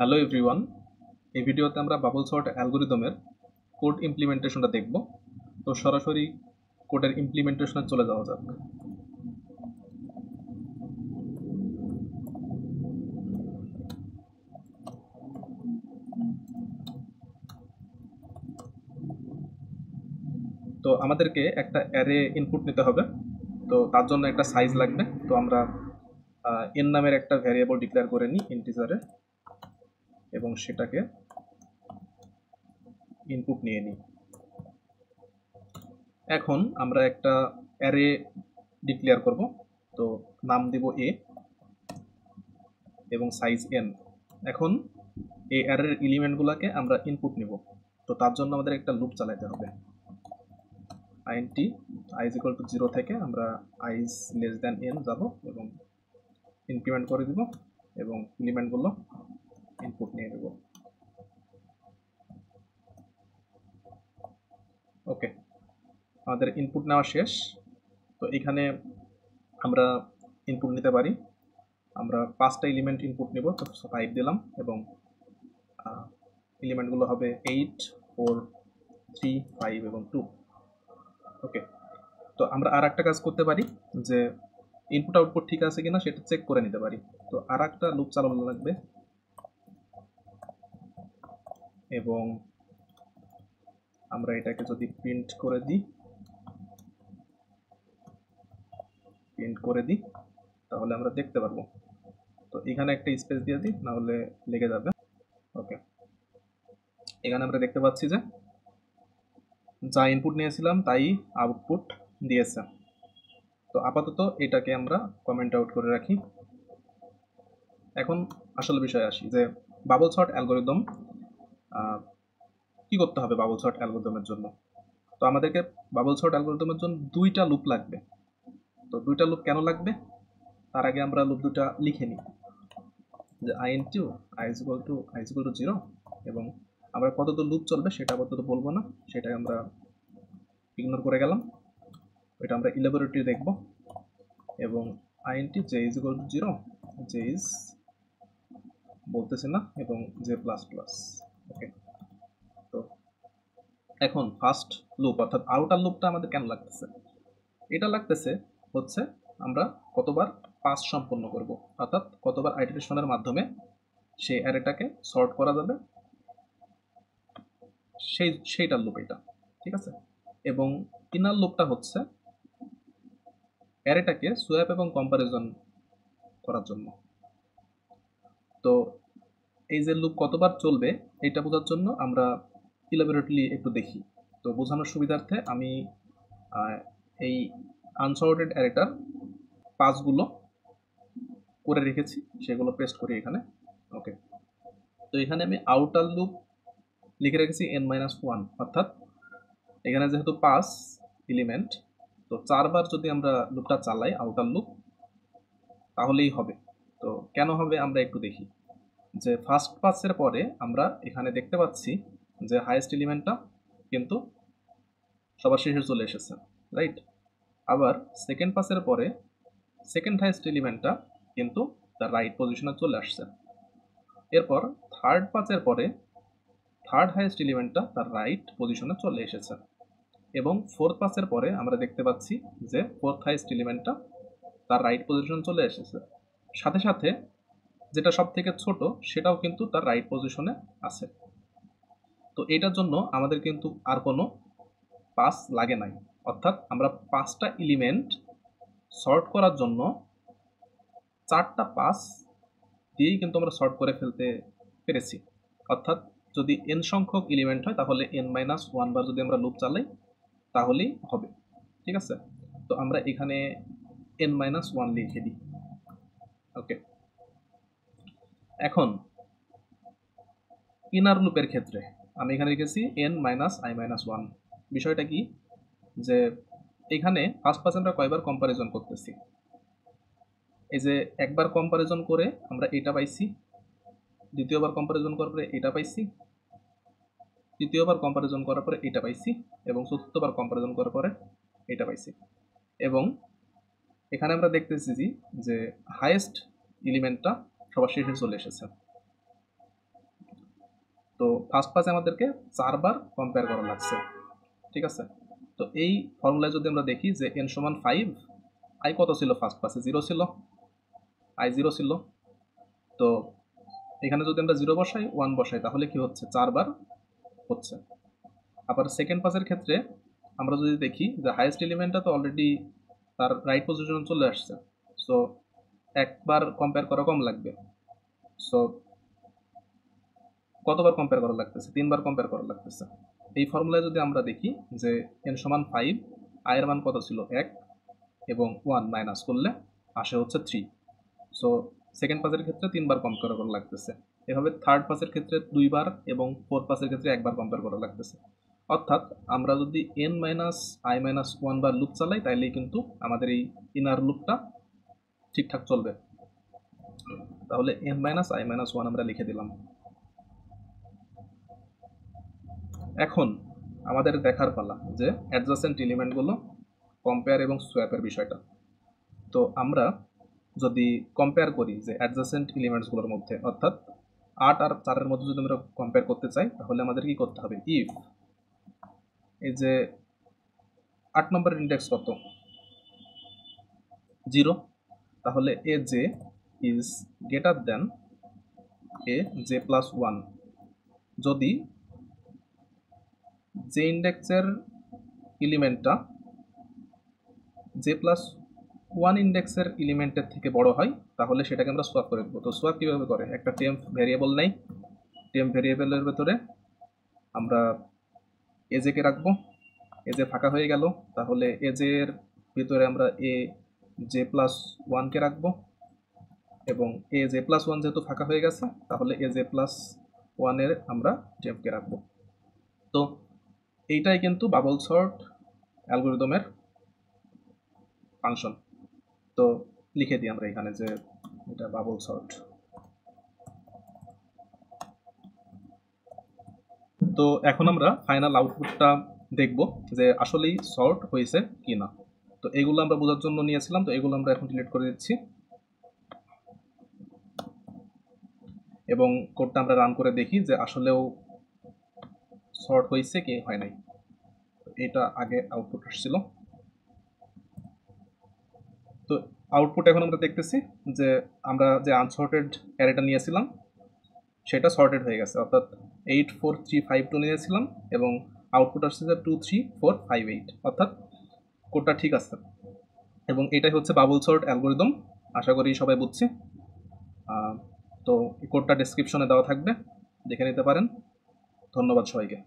Hello everyone, এই ভিডিওতে আমরা বাবল সর্ট অ্যালগরিদমের কোড ইমপ্লিমেন্টেশনটা দেখব। তো সরাসরি কোডের ইমপ্লিমেন্টেশনে চলে যাওয়া যাক। তো আমাদেরকে একটা অ্যারে ইনপুট নিতে হবে। তো তার জন্য একটা সাইজ লাগবে। তো আমরা এন নামের একটা ভ্যারিয়েবল ডিক্লেয়ার করে নিই ইন্টিজারে, এবং সেটাকে ইনপুট নিয়ে নিই। এখন আমরা একটা অ্যারে ডিক্লেয়ার করব। তো নাম দিব এ এবং সাইজ এন। এখন এই অ্যারের এলিমেন্টগুলোকে আমরা ইনপুট নিব। তো তার জন্য আমাদের একটা লুপ চালাতে হবে। int i is equal to 0 থেকে আমরা i is less than n যাব এবং ইনক্রিমেন্ট করে দিব এবং এলিমেন্টগুলো ইনপুট নিয়ে নেব। ওকে, আমাদের ইনপুট নেওয়া শেষ। তো এখানে আমরা ইনপুট নিতে পারি। আমরা 5টা এলিমেন্ট ইনপুট নেব। তো 5 দিলাম এবং এলিমেন্টগুলো হবে 8, 4, 3, 5 এবং 2। ওকে, তো আমরা আর একটা কাজ করতে পারি যে ইনপুট আউটপুট ঠিক আছে কিনা সেটা চেক করে নিতে পারি। তো আর একটা লুপ চালানো লাগবে এবং আমরা এটাকে যদি প্রিন্ট করে দিই তাহলে আমরা দেখতে পারবো। তো এখানে একটা স্পেস দিয়ে দিই, না হলে লেগে যাবে। ওকে, এখানে আমরা দেখতে পাচ্ছি যে যা ইনপুট নিয়েছিলাম তাই আউটপুট দিয়েছে। তো আপাতত এটাকে আমরা কমেন্ট আউট করে রাখি। এখন আসল বিষয়ে আসি যে বাবল সর্ট অ্যালগরিদম কি করতে হবে। বাবল সর্ট অ্যালগরিদমের জন্য তো আমাদেরকে বাবল সর্ট অ্যালগরিদমের জন্য 2টা লুপ লাগবে। তো 2টা লুপ কেন লাগবে তার আগে আমরা লুপ দুটা লিখে নিই যে i into i is equal to 0 এবং আমরা কতদূর লুপ চলবে সেটা আপাতত বলবো না, সেটাই আমরা ইগনোর করে গেলাম। এটা আমরা ইলাবোরেটরি দেখব এবং i into j is equal to 0, j is বলতেছে না এবং j প্লাস প্লাস। ওকে, তো এখন ফার্স্ট লুপ অর্থাৎ আউটার লুপটা আমাদের কেন লাগতেছে? এটা লাগতেছে হচ্ছে আমরা কতবার পাস সম্পন্ন করব, অর্থাৎ কতবার আইটারেশনের মাধ্যমে সেই অ্যারেটাকে সর্ট করা যাবে সেইটার লুপ এটা। ঠিক আছে, এবং ইনার লুপটা হচ্ছে অ্যারেটাকে সোয়াপ এবং কম্পারিজন করার জন্য। তো এই যে লুপ কতবার চলবে এটা বোঝার জন্য আমরা ইলাবোরেটলি একটু দেখি। তো বোঝানোর সুবিধার্থে আমি এই আনসর্টেড অ্যারেটার পাসগুলো করে রেখেছি, সেগুলো পেস্ট করি এখানে। ওকে, তো এখানে আমি আউটার লুপ লিখে রেখেছি n-1, অর্থাৎ এখানে যেহেতু 5 এলিমেন্ট, তো 4বার যদি আমরা লুপটা চালাই আউটার লুপ তাহলেই হবে। তো কেন হবে আমরা একটু দেখি যে ফার্স্ট পাসের পরে আমরা এখানে দেখতে পাচ্ছি যে হাইয়েস্ট এলিমেন্টটা কিন্তু সবার শেষে চলে এসেছে, রাইট? আবার সেকেন্ড পাসের পরে সেকেন্ড হাইয়েস্ট এলিমেন্টটা কিন্তু তার রাইট পজিশনে চলে আসছে। এরপর থার্ড পাসের পরে থার্ড হাইয়েস্ট এলিমেন্টটা তার রাইট পজিশনে চলে এসেছে এবং ফোর্থ পাসের পরে আমরা দেখতে পাচ্ছি যে ফোর্থ হাইয়েস্ট এলিমেন্টটা তার রাইট পজিশন চলে এসেছে। সাথে সাথে যেটা সব থেকে ছোট সেটাও কিন্তু তার রাইট পজিশনে আছে। তো এটার জন্য আমাদের কিন্তু আর কোনো পাস লাগে নাই, অর্থাৎ আমরা 5টা এলিমেন্ট সর্ট করার জন্য 4টা পাস দিয়েই কিন্তু আমরা সর্ট করে ফেলতে পেরেছি। অর্থাৎ যদি n সংখ্যক এলিমেন্ট হয় তাহলে n-1 বার যদি আমরা লুপ চালাই তাহলেই হবে। ঠিক আছে, তো আমরা এখানে n-1 লিখে দিই। ওকে, এখন ইনার লুপের ক্ষেত্রে আমি এখানে লিখেছি n-i-1। বিষয়টা কি যে এখানে ফার্স্ট পাস আমরা কয়বার কম্পারিজন করতেছি, এই যে একবার কম্পারিজন করে আমরা এটা পাইছি, দ্বিতীয়বার কম্পারিজন করার পরে এটা পাইছি, তৃতীয়বার কম্পারিজন করার পরে এটা পাইছি এবং চতুর্থবার কম্পারিজন করার পরে এটা পাইছি। এবং এখানে আমরা দেখতেছি যে হাইয়েস্ট এলিমেন্টটা সবার শেষে চলে এসেছে। তো ফার্স্ট পাসে আমাদেরকে 4 বার কম্পেয়ার করা লাগছে, ঠিক আছে। তো এই ফর্মুলায় যদি আমরা দেখি যে n সমান 5, আই কত ছিল ফার্স্ট পাসে? 0 ছিল, আই 0 ছিল। তো এখানে যদি আমরা 0 বসাই 1 বসাই তাহলে কি হচ্ছে? 4 বার হচ্ছে। আবার সেকেন্ড পাসের ক্ষেত্রে আমরা যদি দেখি যে হাইয়েস্ট এলিমেন্টটা তো অলরেডি তার রাইট পজিশনে চলে আসছে, সো একবার কম্পেয়ার করা কম লাগবে। সো কতবার কম্পেয়ার করা লাগতেছে? 3 বার কম্পেয়ার করা লাগতেছে। এই ফর্মুলায় যদি আমরা দেখি যে n সমান 5, আয়ের মান কত ছিল? 1 এবং 1 মাইনাস করলে আসে হচ্ছে 3। সো সেকেন্ড পাসের ক্ষেত্রে 3 বার কম্পেয়ার করা লাগতেছে। এভাবে থার্ড পাসের ক্ষেত্রে 2 বার এবং ফোর্থ পাসের ক্ষেত্রে 1 বার কম্পেয়ার করা লাগতেছে। অর্থাৎ আমরা যদি n minus I minus 1 bar loop চালাই তাইলেই কিন্তু আমাদের এই ইনার লুপটা ঠিকঠাক চলবে। তাহলে n মাইনাস আই মাইনাস 1 আমরা লিখে দিলাম। এখন আমাদের দেখার পালা যে অ্যাডজাসেন্ট এলিমেন্টগুলো কম্পেয়ার এবং সোয়াপের বিষয়টা। তো আমরা যদি কম্পেয়ার করি যে অ্যাডজাসেন্ট এলিমেন্টসগুলোর মধ্যে, অর্থাৎ 8 আর 4-এর মধ্যে যদি আমরা কম্পেয়ার করতে চাই তাহলে আমাদের কি করতে হবে? ইফ এই যে 8 নম্বরের ইন্ডেক্স কত? 0, তাহলে A J is greater than A J plus 1 যদি যে ইন্ডেক্সের এলিমেন্টটা জে প্লাস 1 ইন্ডেক্সের এলিমেন্টের থেকে বড় হয় তাহলে সেটাকে আমরা সোয়াপ করে দেবো। তো সোয়াপ কীভাবে করে? একটা টেম্প ভেরিয়েবল নেই, টেম্প ভেরিয়েবলের ভেতরে আমরা এজেকে রাখবো, এজে ফাঁকা হয়ে গেল, তাহলে এজের ভিতরে আমরা এ জে প্লাস 1কে রাখবো এবং এ জে প্লাস 1 যেহেতু ফাঁকা হয়ে গেছে তাহলে এ জে প্লাস 1-এর আমরা টেম্পকে রাখবো। তো এইটাই কিন্তু বাবল সর্ট অ্যালগরিদমের ফাংশন। তো লিখে দিই আমরা এখানে যে এটা বাবল সর্ট। তো এখন আমরা ফাইনাল আউটপুটটা দেখব যে আসলেই সর্ট হয়েছে কি না। তো এগুলো আমরা বোঝার জন্য নিয়েছিলাম, তো এগুলো আমরা এখন ডিলিট করে দিচ্ছি এবং কোডটা আমরা রান করে দেখি যে আসলেও সর্ট হয়েছে কি হয় নাই। এটা আগে আউটপুট আসছিল। তো আউটপুট এখন আমরা দেখতেছি যে আমরা যে আনসর্টেড অ্যারেটা নিয়েছিলাম সেটা সর্টেড হয়ে গেছে, অর্থাৎ 8 4 3 5 2 নিয়েছিলাম এবং আউটপুট আসছে যে 2 3 4 5 8, অর্থাৎ কোডটা ঠিক আছে। এবং এটাই হচ্ছে বাবল সর্ট অ্যালগরিদম। আশা করি সবাই বুঝছি। তো এই কোডটা ডেসক্রিপশনে দেওয়া থাকবে, দেখে নিতে পারেন। ধন্যবাদ সবাইকে।